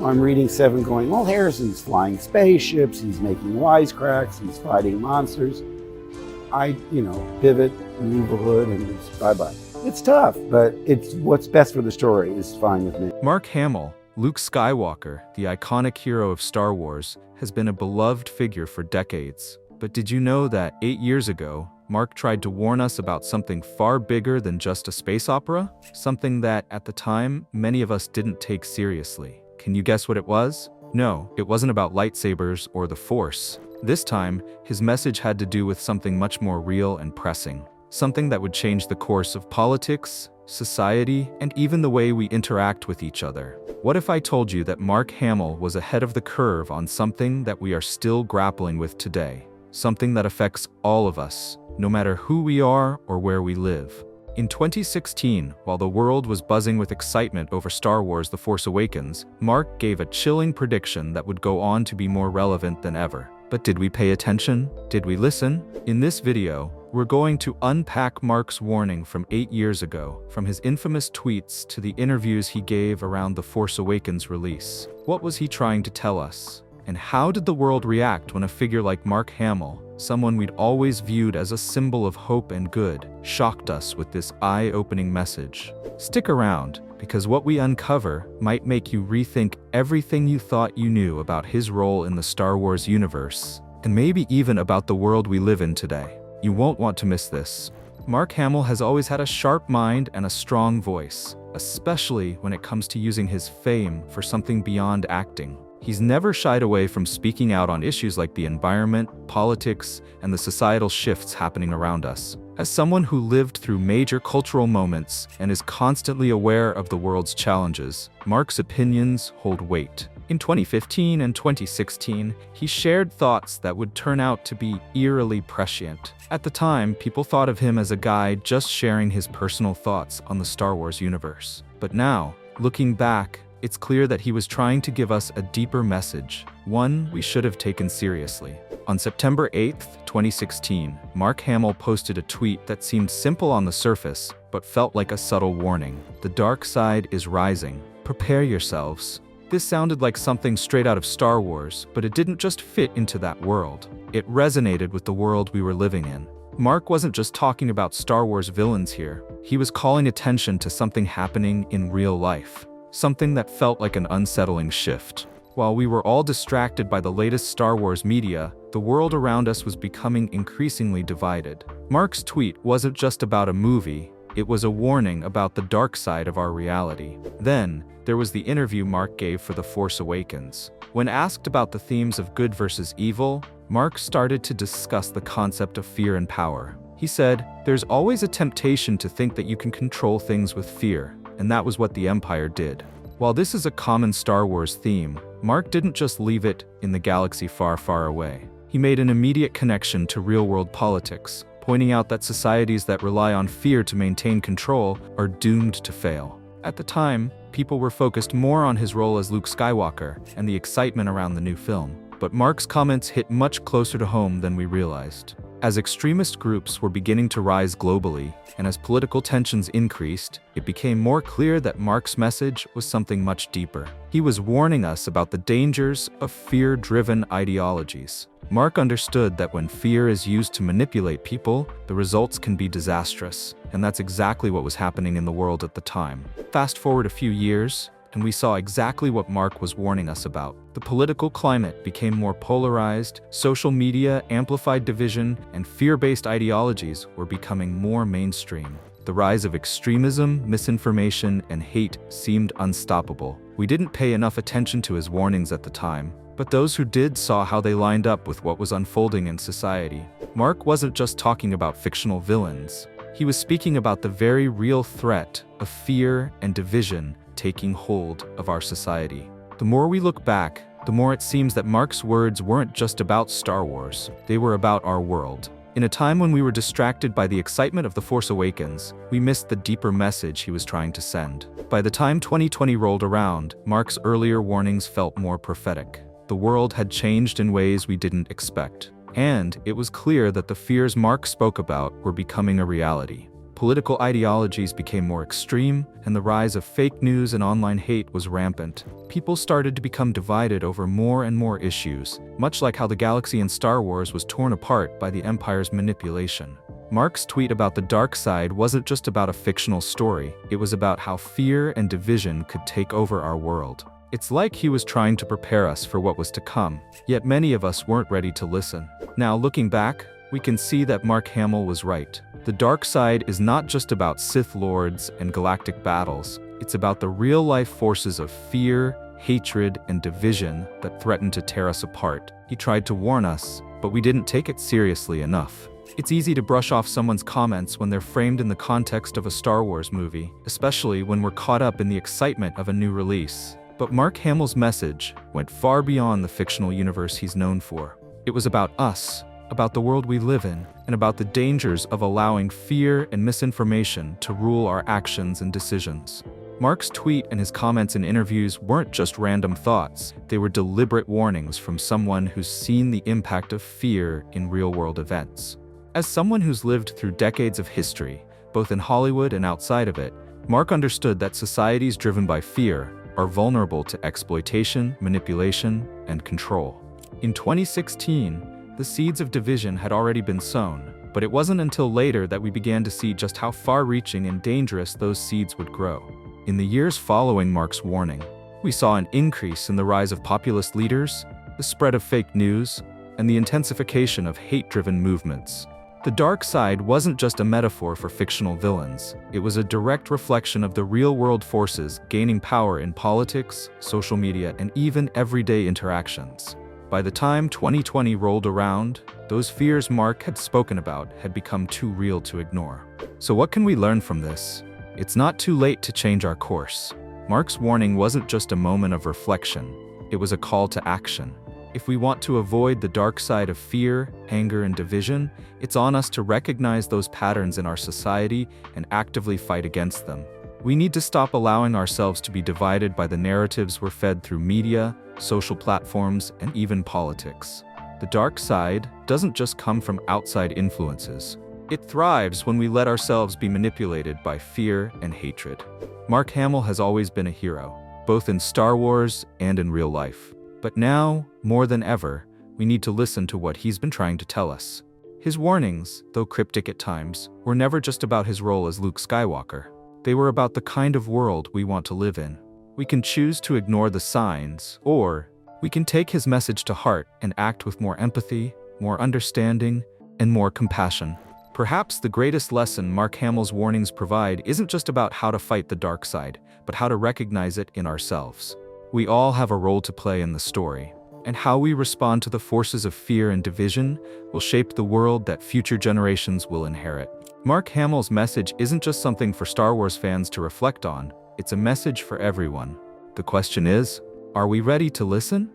I'm reading 7 going, well, Harrison's flying spaceships, he's making wisecracks, he's fighting monsters. I, pivot, move the hood, and it's bye-bye. It's tough, but it's what's best for the story is fine with me. Mark Hamill, Luke Skywalker, the iconic hero of Star Wars, has been a beloved figure for decades. But did you know that 8 years ago, Mark tried to warn us about something far bigger than just a space opera? Something that, at the time, many of us didn't take seriously. Can you guess what it was? No, it wasn't about lightsabers or the Force. This time, his message had to do with something much more real and pressing. Something that would change the course of politics, society, and even the way we interact with each other. What if I told you that Mark Hamill was ahead of the curve on something that we are still grappling with today? Something that affects all of us, no matter who we are or where we live. In 2016, while the world was buzzing with excitement over Star Wars: The Force Awakens, Mark gave a chilling prediction that would go on to be more relevant than ever. But did we pay attention? Did we listen? In this video, we're going to unpack Mark's warning from 8 years ago, from his infamous tweets to the interviews he gave around The Force Awakens release. What was he trying to tell us? And how did the world react when a figure like Mark Hamill, someone we'd always viewed as a symbol of hope and good, shocked us with this eye-opening message? Stick around, because what we uncover might make you rethink everything you thought you knew about his role in the Star Wars universe, and maybe even about the world we live in today. You won't want to miss this. Mark Hamill has always had a sharp mind and a strong voice, especially when it comes to using his fame for something beyond acting. He's never shied away from speaking out on issues like the environment, politics, and the societal shifts happening around us. As someone who lived through major cultural moments and is constantly aware of the world's challenges, Mark's opinions hold weight. In 2015 and 2016, he shared thoughts that would turn out to be eerily prescient. At the time, people thought of him as a guy just sharing his personal thoughts on the Star Wars universe. But now, looking back, it's clear that he was trying to give us a deeper message, one we should have taken seriously. On September 8, 2016, Mark Hamill posted a tweet that seemed simple on the surface, but felt like a subtle warning. The dark side is rising. Prepare yourselves. This sounded like something straight out of Star Wars, but it didn't just fit into that world. It resonated with the world we were living in. Mark wasn't just talking about Star Wars villains here. He was calling attention to something happening in real life. Something that felt like an unsettling shift. While we were all distracted by the latest Star Wars media, the world around us was becoming increasingly divided. Mark's tweet wasn't just about a movie, it was a warning about the dark side of our reality. Then, there was the interview Mark gave for The Force Awakens. When asked about the themes of good versus evil, Mark started to discuss the concept of fear and power. He said, "There's always a temptation to think that you can control things with fear. And that was what the Empire did." While this is a common Star Wars theme, Mark didn't just leave it in the galaxy far, far away. He made an immediate connection to real-world politics, pointing out that societies that rely on fear to maintain control are doomed to fail. At the time, people were focused more on his role as Luke Skywalker and the excitement around the new film. But Mark's comments hit much closer to home than we realized. As extremist groups were beginning to rise globally, and as political tensions increased, it became more clear that Mark's message was something much deeper. He was warning us about the dangers of fear-driven ideologies. Mark understood that when fear is used to manipulate people, the results can be disastrous, and that's exactly what was happening in the world at the time. Fast forward a few years, and we saw exactly what Mark was warning us about. The political climate became more polarized, social media amplified division, and fear-based ideologies were becoming more mainstream. The rise of extremism, misinformation, and hate seemed unstoppable. We didn't pay enough attention to his warnings at the time, but those who did saw how they lined up with what was unfolding in society. Mark wasn't just talking about fictional villains. He was speaking about the very real threat of fear and division taking hold of our society. The more we look back, the more it seems that Mark's words weren't just about Star Wars, they were about our world. In a time when we were distracted by the excitement of The Force Awakens, we missed the deeper message he was trying to send. By the time 2020 rolled around, Mark's earlier warnings felt more prophetic. The world had changed in ways we didn't expect. And it was clear that the fears Mark spoke about were becoming a reality. political ideologies became more extreme, and the rise of fake news and online hate was rampant. People started to become divided over more and more issues, much like how the galaxy in Star Wars was torn apart by the Empire's manipulation. Mark's tweet about the dark side wasn't just about a fictional story, it was about how fear and division could take over our world. It's like he was trying to prepare us for what was to come, yet many of us weren't ready to listen. Now, looking back, we can see that Mark Hamill was right. The dark side is not just about Sith Lords and galactic battles, it's about the real-life forces of fear, hatred, and division that threaten to tear us apart. He tried to warn us, but we didn't take it seriously enough. It's easy to brush off someone's comments when they're framed in the context of a Star Wars movie, especially when we're caught up in the excitement of a new release. But Mark Hamill's message went far beyond the fictional universe he's known for. It was about us, about the world we live in, and about the dangers of allowing fear and misinformation to rule our actions and decisions. Mark's tweet and his comments in interviews weren't just random thoughts, they were deliberate warnings from someone who's seen the impact of fear in real-world events. As someone who's lived through decades of history, both in Hollywood and outside of it, Mark understood that societies driven by fear are vulnerable to exploitation, manipulation, and control. In 2016, the seeds of division had already been sown, but it wasn't until later that we began to see just how far-reaching and dangerous those seeds would grow. In the years following Mark's warning, we saw an increase in the rise of populist leaders, the spread of fake news, and the intensification of hate-driven movements. The dark side wasn't just a metaphor for fictional villains, it was a direct reflection of the real-world forces gaining power in politics, social media, and even everyday interactions. By the time 2020 rolled around, those fears Mark had spoken about had become too real to ignore. So what can we learn from this? It's not too late to change our course. Mark's warning wasn't just a moment of reflection, it was a call to action. If we want to avoid the dark side of fear, anger, and division, it's on us to recognize those patterns in our society and actively fight against them. We need to stop allowing ourselves to be divided by the narratives we're fed through media, social platforms, and even politics. The dark side doesn't just come from outside influences. It thrives when we let ourselves be manipulated by fear and hatred. Mark Hamill has always been a hero, both in Star Wars and in real life. But now, more than ever, we need to listen to what he's been trying to tell us. His warnings, though cryptic at times, were never just about his role as Luke Skywalker. They were about the kind of world we want to live in. We can choose to ignore the signs, or we can take his message to heart and act with more empathy, more understanding, and more compassion. Perhaps the greatest lesson Mark Hamill's warnings provide isn't just about how to fight the dark side, but how to recognize it in ourselves. We all have a role to play in the story, and how we respond to the forces of fear and division will shape the world that future generations will inherit. Mark Hamill's message isn't just something for Star Wars fans to reflect on, it's a message for everyone. The question is, are we ready to listen?